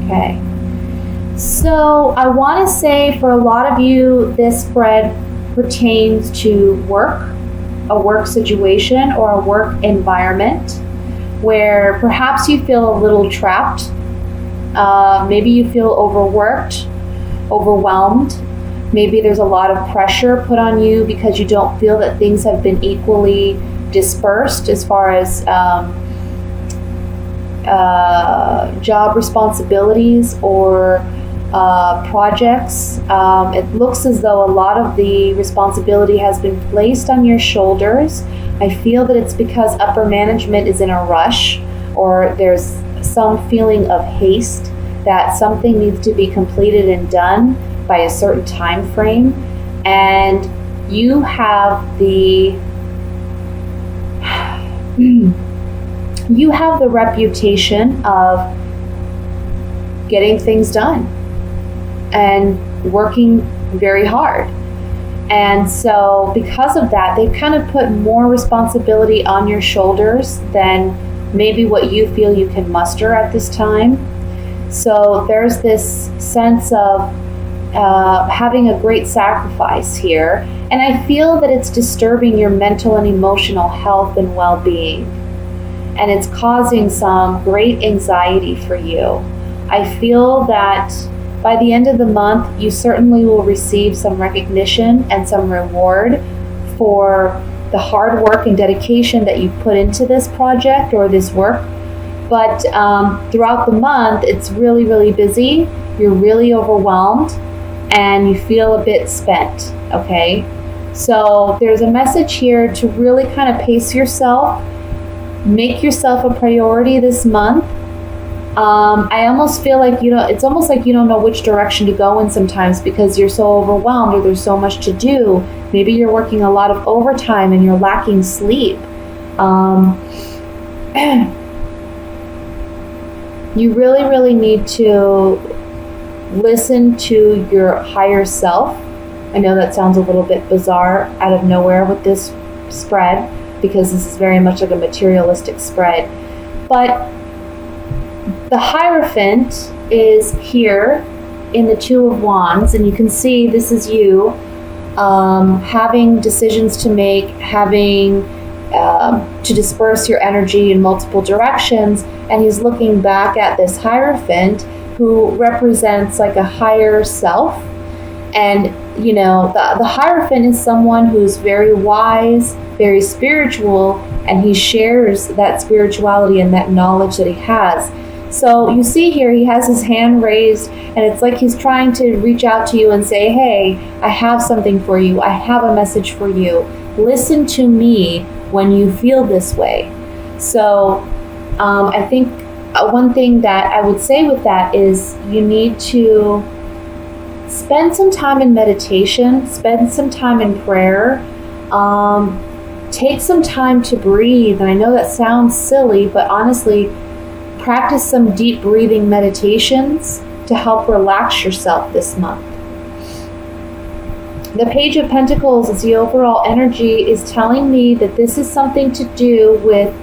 Okay. So I want to say for a lot of you, this spread pertains to work, a work situation or a work environment where perhaps you feel a little trapped. Maybe you feel overworked, overwhelmed. Maybe there's a lot of pressure put on you because you don't feel that things have been equally dispersed as far as job responsibilities or projects. It looks as though a lot of the responsibility has been placed on your shoulders. I feel that it's because upper management is in a rush, or there's some feeling of haste that something needs to be completed and done by a certain time frame, and you have the reputation of getting things done and working very hard. And so because of that, they've kind of put more responsibility on your shoulders than maybe what you feel you can muster at this time. So there's this sense of having a great sacrifice here. And I feel that it's disturbing your mental and emotional health and well-being. And it's causing some great anxiety for you. I feel that by the end of the month, you certainly will receive some recognition and some reward for the hard work and dedication that you put into this project or this work. But throughout the month, it's really, really busy. You're really overwhelmed and you feel a bit spent, okay? So there's a message here to really kind of pace yourself, make yourself a priority this month. I almost feel like it's almost like you don't know which direction to go in sometimes because you're so overwhelmed or there's so much to do. Maybe you're working a lot of overtime and you're lacking sleep. You really, really need to listen to your higher self. I know that sounds a little bit bizarre out of nowhere with this spread because this is very much like a materialistic spread. But the Hierophant is here in the Two of Wands, and you can see this is you having decisions to make, having to disperse your energy in multiple directions, and he's looking back at this Hierophant who represents like a higher self. And the Hierophant is someone who's very wise, very spiritual, and he shares that spirituality and that knowledge that he has. So you see here, he has his hand raised, and it's like he's trying to reach out to you and say, hey, I have something for you. I have a message for you. Listen to me when you feel this way. So I think one thing that I would say with that is you need to spend some time in meditation, spend some time in prayer, take some time to breathe. And I know that sounds silly, but honestly, practice some deep breathing meditations to help relax yourself this month. The Page of Pentacles is the overall energy is telling me that this is something to do with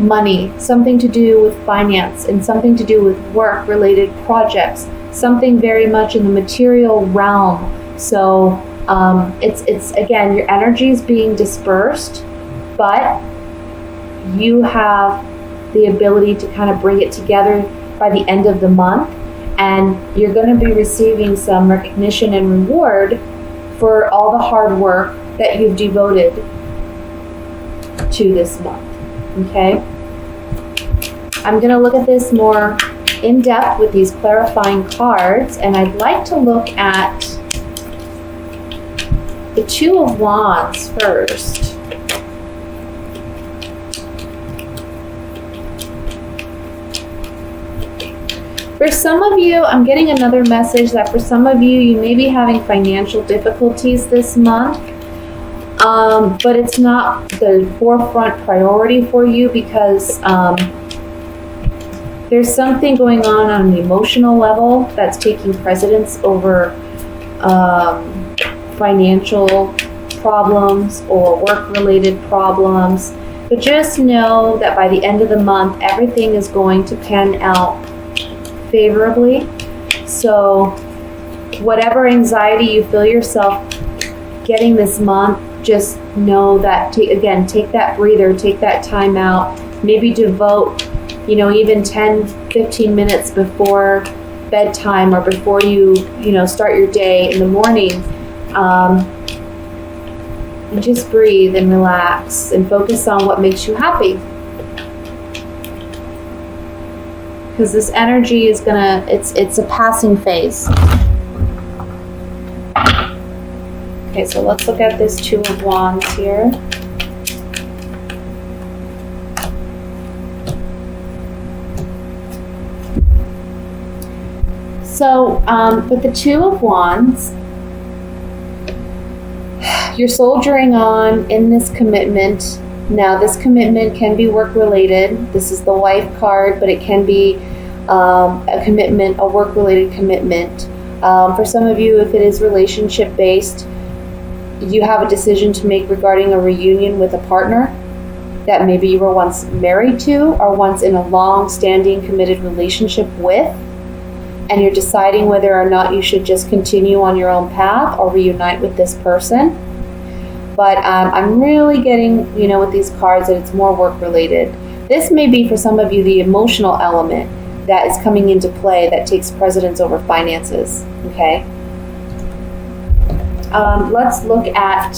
money, something to do with finance, and something to do with work-related projects, something very much in the material realm. So it's again, your energy is being dispersed, but you have the ability to kind of bring it together by the end of the month, and you're going to be receiving some recognition and reward for all the hard work that you've devoted to this month. Okay? I'm going to look at this more in depth with these clarifying cards, and I'd like to look at the Two of Wands first. For some of you, I'm getting another message that for some of you, you may be having financial difficulties this month, but it's not the forefront priority for you because there's something going on an emotional level that's taking precedence over financial problems or work-related problems. But just know that by the end of the month, everything is going to pan out favorably. So whatever anxiety you feel yourself getting this month, just know that, take that breather, take that time out, maybe devote, even 10, 15 minutes before bedtime or before you start your day in the morning, and just breathe and relax and focus on what makes you happy. Because this energy is it's a passing phase. Okay, so let's look at this Two of Wands here. So, with the Two of Wands, you're soldiering on in this commitment. Now, this commitment can be work-related. This is the Wife card, but it can be a commitment, a work-related commitment. For some of you, if it is relationship-based, you have a decision to make regarding a reunion with a partner that maybe you were once married to or once in a long-standing committed relationship with, and you're deciding whether or not you should just continue on your own path or reunite with this person. But I'm really getting, with these cards that it's more work-related. This may be for some of you the emotional element that is coming into play that takes precedence over finances, okay? Let's look at,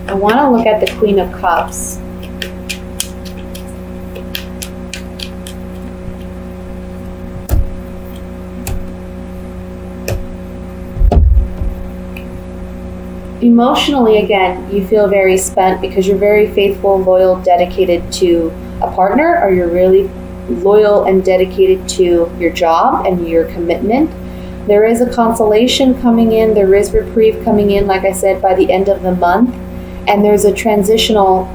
I want to look at the Queen of Cups. Emotionally, again, you feel very spent because you're very faithful, loyal, dedicated to a partner, or you're really loyal and dedicated to your job and your commitment. There is a consolation coming in. There is reprieve coming in, like I said, by the end of the month. And there's a transitional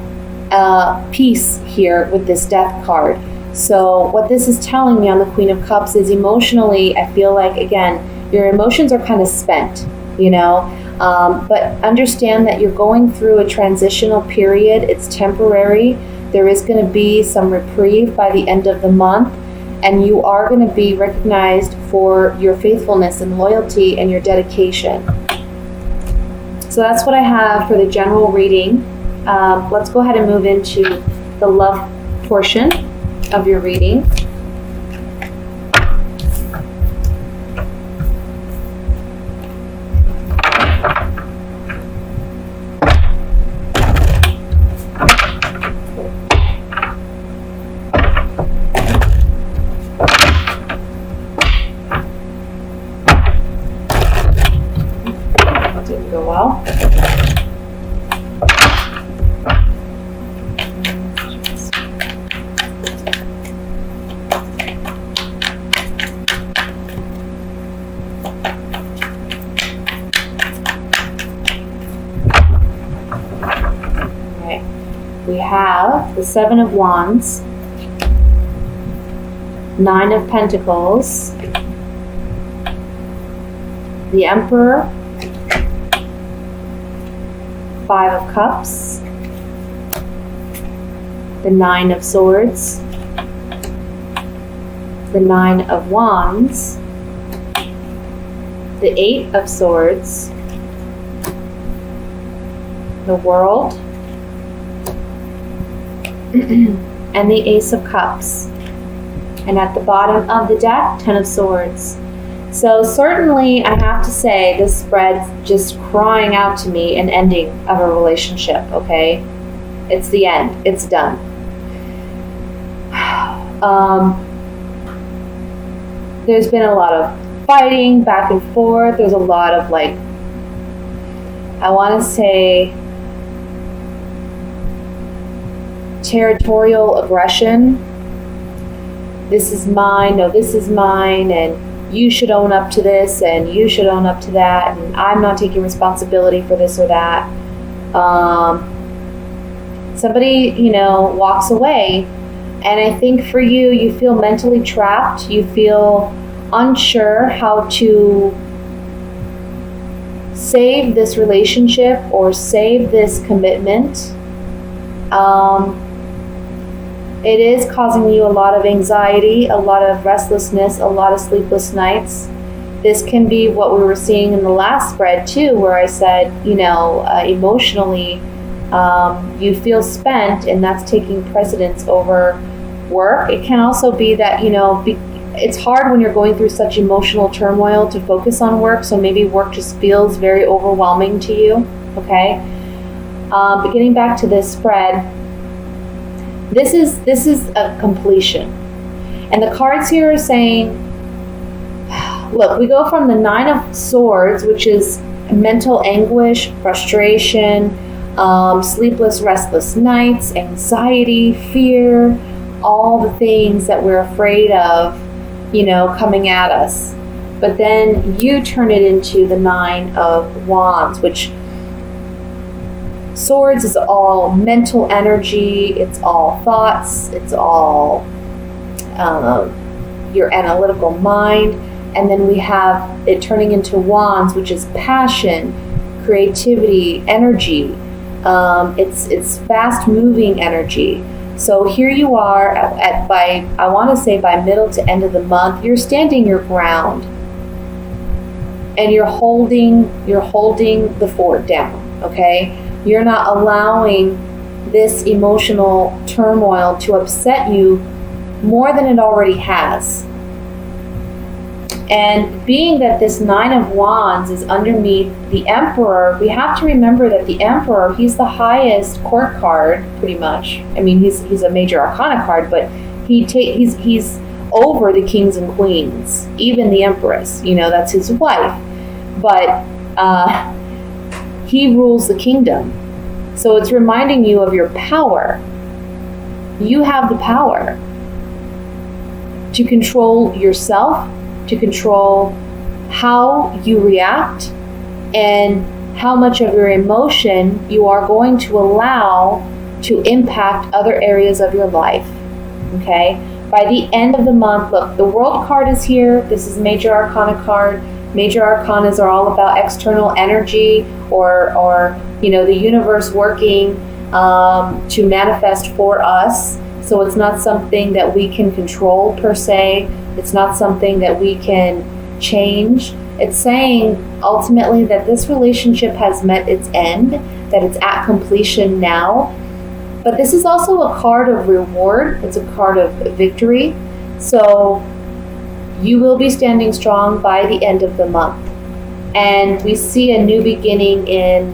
piece here with this Death card. So what this is telling me on the Queen of Cups is emotionally, I feel like, again, your emotions are kind of spent, but understand that you're going through a transitional period. It's temporary. There is going to be some reprieve by the end of the month. And you are going to be recognized for your faithfulness and loyalty and your dedication. So that's what I have for the general reading. Let's go ahead and move into the love portion of your reading. We have the Seven of Wands, Nine of Pentacles, the Emperor, Five of Cups, the Nine of Swords, the Nine of Wands, the Eight of Swords, the World, and the Ace of Cups. And at the bottom of the deck, Ten of Swords. So certainly, I have to say, this spread's just crying out to me an ending of a relationship, okay? It's the end. It's done. There's been a lot of fighting back and forth. There's a lot of, I want to say, territorial aggression. This is mine, no, this is mine, and you should own up to this, and you should own up to that, and I'm not taking responsibility for this or that. Somebody, walks away, and I think for you, you feel mentally trapped. You feel unsure how to save this relationship or save this commitment. It is causing you a lot of anxiety, a lot of restlessness, a lot of sleepless nights. This can be what we were seeing in the last spread too, where I said, emotionally, you feel spent, and that's taking precedence over work. It can also be that, it's hard when you're going through such emotional turmoil to focus on work, so maybe work just feels very overwhelming to you, okay? But getting back to this spread, this is a completion. And the cards here are saying, look, we go from the Nine of Swords, which is mental anguish, frustration, sleepless, restless nights, anxiety, fear, all the things that we're afraid of, coming at us. But then you turn it into the Nine of Wands, which Swords is all mental energy, it's all thoughts, it's all your analytical mind. And then we have it turning into Wands, which is passion, creativity, energy. It's fast-moving energy. So here you are by middle to end of the month, you're standing your ground, and you're holding the fort down. Okay, you're not allowing this emotional turmoil to upset you more than it already has. And being that this Nine of Wands is underneath the Emperor, we have to remember that the Emperor, he's the highest court card, pretty much. I mean, he's a major arcana card, but he's over the kings and queens, even the Empress. That's his wife. But he rules the kingdom. So it's reminding you of your power. You have the power to control yourself, to control how you react, and how much of your emotion you are going to allow to impact other areas of your life. Okay? By the end of the month, look, the World card is here. This is Major Arcana card. Major Arcanas are all about external energy or the universe working to manifest for us. So it's not something that we can control per se. It's not something that we can change. It's saying ultimately that this relationship has met its end, that it's at completion now. But this is also a card of reward. It's a card of victory. So you will be standing strong by the end of the month. And we see a new beginning in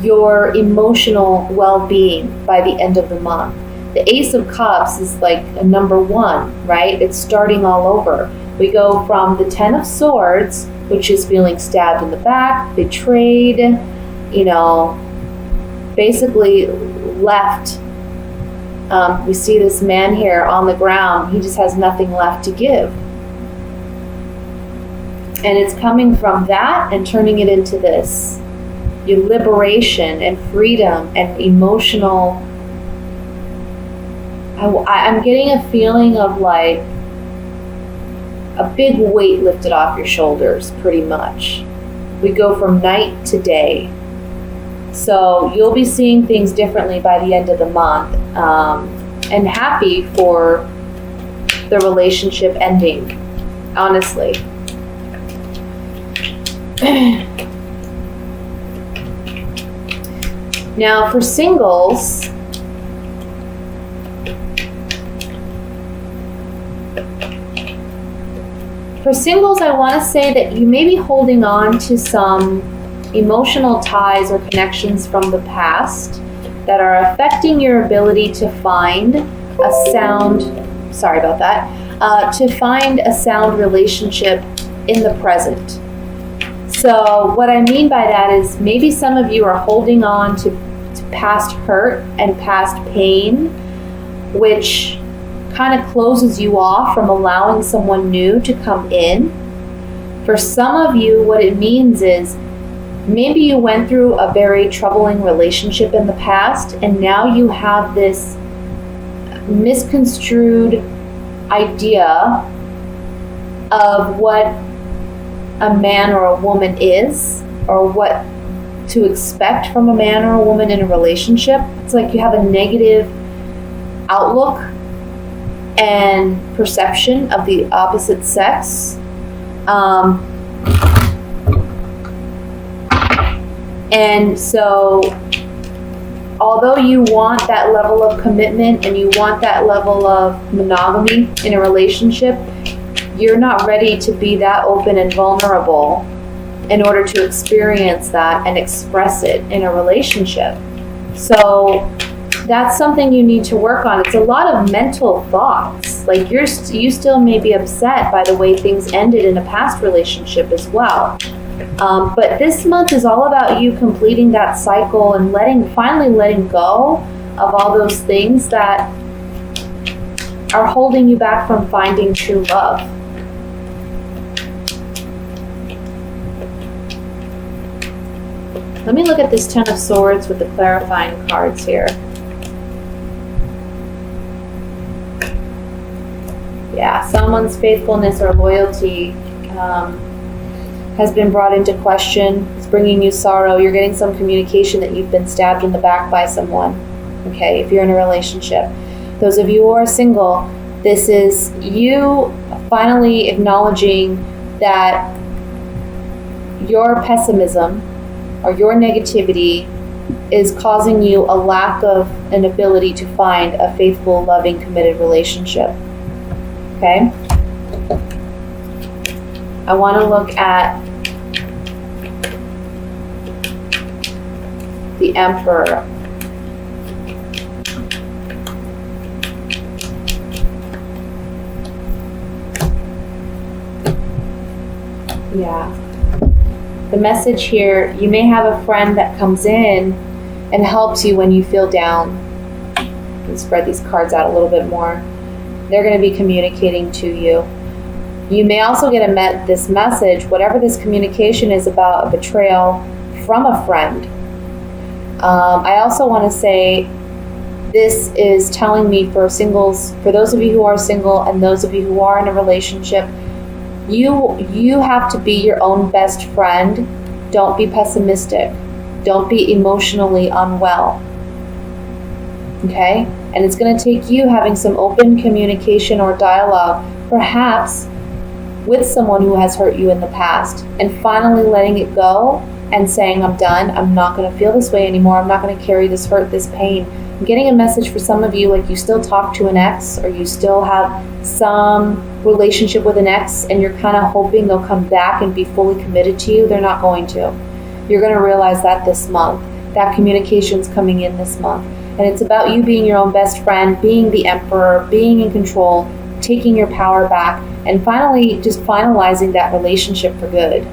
your emotional well-being by the end of the month. The Ace of Cups is like a number one, right? It's starting all over. We go from the Ten of Swords, which is feeling stabbed in the back, betrayed, basically left. We see this man here on the ground. He just has nothing left to give. And it's coming from that and turning it into this. Your liberation and freedom and emotional. I'm getting a feeling of like a big weight lifted off your shoulders, pretty much. We go from night to day. So you'll be seeing things differently by the end of the month, and happy for the relationship ending, honestly. Now for singles, I want to say that you may be holding on to some emotional ties or connections from the past that are affecting your ability to find a sound, to find a sound relationship in the present. So what I mean by that is maybe some of you are holding on to past hurt and past pain, which kind of closes you off from allowing someone new to come in. For some of you, what it means is maybe you went through a very troubling relationship in the past, and now you have this misconstrued idea of what a man or a woman is, or what to expect from a man or a woman in a relationship. It's like you have a negative outlook and perception of the opposite sex. And so, although you want that level of commitment and you want that level of monogamy in a relationship, you're not ready to be that open and vulnerable in order to experience that and express it in a relationship. So that's something you need to work on. It's a lot of mental thoughts. Like you still may be upset by the way things ended in a past relationship as well. But this month is all about you completing that cycle and finally letting go of all those things that are holding you back from finding true love. Let me look at this Ten of Swords with the clarifying cards here. Yeah, someone's faithfulness or loyalty has been brought into question. It's bringing you sorrow. You're getting some communication that you've been stabbed in the back by someone. Okay, if you're in a relationship. Those of you who are single, this is you finally acknowledging that your pessimism or your negativity is causing you a lack of an ability to find a faithful, loving, committed relationship. Okay? I want to look at the Emperor. Yeah. The message here, you may have a friend that comes in and helps you when you feel down. Let's spread these cards out a little bit more. They're going to be communicating to you. You may also get this message, whatever this communication is about, a betrayal from a friend. I also want to say this is telling me for singles, for those of you who are single and those of you who are in a relationship, you have to be your own best friend. Don't be pessimistic. Don't be emotionally unwell. Okay? And it's going to take you having some open communication or dialogue, perhaps with someone who has hurt you in the past, and finally letting it go and saying, I'm done. I'm not going to feel this way anymore. I'm not going to carry this hurt, this pain. I'm getting a message for some of you, like you still talk to an ex, or you still have some relationship with an ex, and you're kind of hoping they'll come back and be fully committed to you. They're not going to. You're going to realize that this month. That communication's coming in this month. And it's about you being your own best friend, being the emperor, being in control, taking your power back, and finally just finalizing that relationship for good.